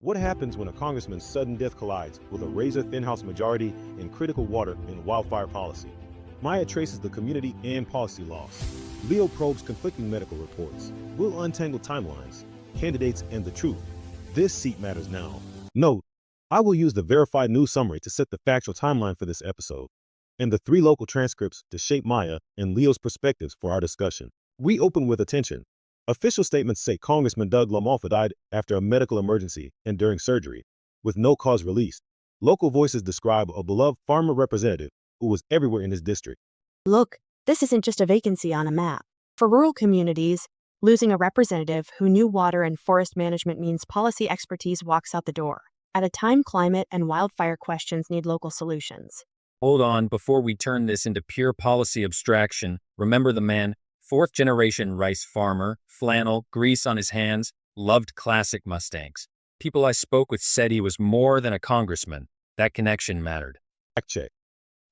What happens when a congressman's sudden death collides with a razor-thin House majority in critical water and wildfire policy? Maya traces the community and policy loss. Leo probes conflicting medical reports. We'll untangle timelines, candidates, and the truth. This seat matters now. Note, I will use the verified news summary to set the factual timeline for this episode, and the 3 local transcripts to shape Maya and Leo's perspectives for our discussion. We open with attention. Official statements say Congressman Doug LaMalfa died after a medical emergency and during surgery, with no cause released. Local voices describe a beloved farmer representative who was everywhere in his district. Look, this isn't just a vacancy on a map. For rural communities, losing a representative who knew water and forest management means policy expertise walks out the door. At a time climate and wildfire questions need local solutions. Hold on, before we turn this into pure policy abstraction, remember the man, 4th-generation rice farmer, flannel, grease on his hands, loved classic Mustangs. People I spoke with said he was more than a congressman. That connection mattered. Fact check.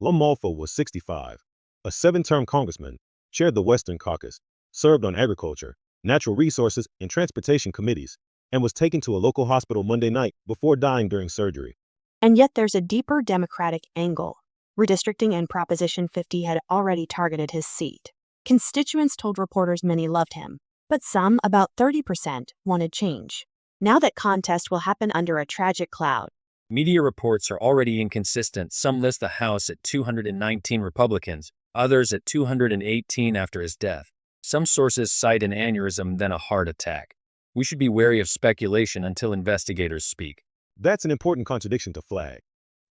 LaMalfa was 65, a 7-term congressman, chaired the Western Caucus, served on agriculture, natural resources, and transportation committees, and was taken to a local hospital Monday night before dying during surgery. And yet there's a deeper Democratic angle. Redistricting and Proposition 50 had already targeted his seat. Constituents told reporters many loved him, but some, about 30%, wanted change. Now that contest will happen under a tragic cloud. Media reports are already inconsistent. Some list the House at 219 Republicans, others at 218 after his death. Some sources cite an aneurysm, then a heart attack. We should be wary of speculation until investigators speak. That's an important contradiction to flag.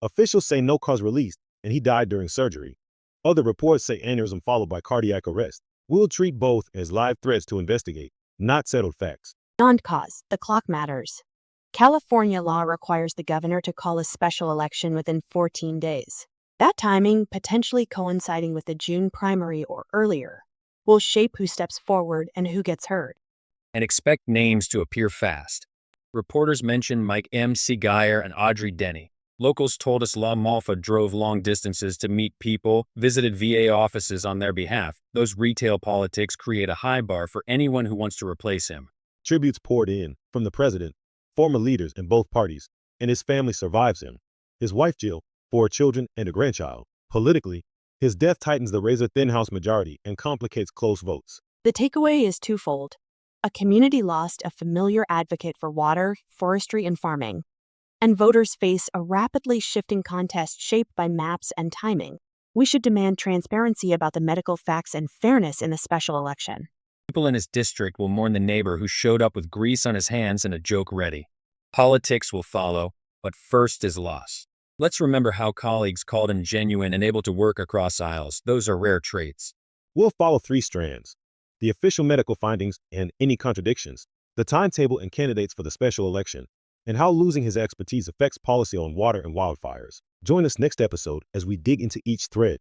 Officials say no cause released, and he died during surgery. Other reports say aneurysm followed by cardiac arrest. We'll treat both as live threads to investigate, not settled facts. Beyond cause, the clock matters. California law requires the governor to call a special election within 14 days. That timing, potentially coinciding with the June primary or earlier, will shape who steps forward and who gets heard. And expect names to appear fast. Reporters mentioned Mike M. Geyer and Audrey Denny. Locals told us LaMalfa drove long distances to meet people, visited VA offices on their behalf. Those retail politics create a high bar for anyone who wants to replace him. Tributes poured in from the president, former leaders in both parties, and his family survives him. His wife Jill, 4 children, and a grandchild. Politically, his death tightens the razor-thin House majority and complicates close votes. The takeaway is twofold. A community lost a familiar advocate for water, forestry, and farming. And voters face a rapidly shifting contest shaped by maps and timing. We should demand transparency about the medical facts and fairness in the special election. People in his district will mourn the neighbor who showed up with grease on his hands and a joke ready. Politics will follow, but first is loss. Let's remember how colleagues called him genuine and able to work across aisles. Those are rare traits. We'll follow 3 strands: the official medical findings and any contradictions, the timetable and candidates for the special election, and how losing his expertise affects policy on water and wildfires. Join us next episode as we dig into each thread.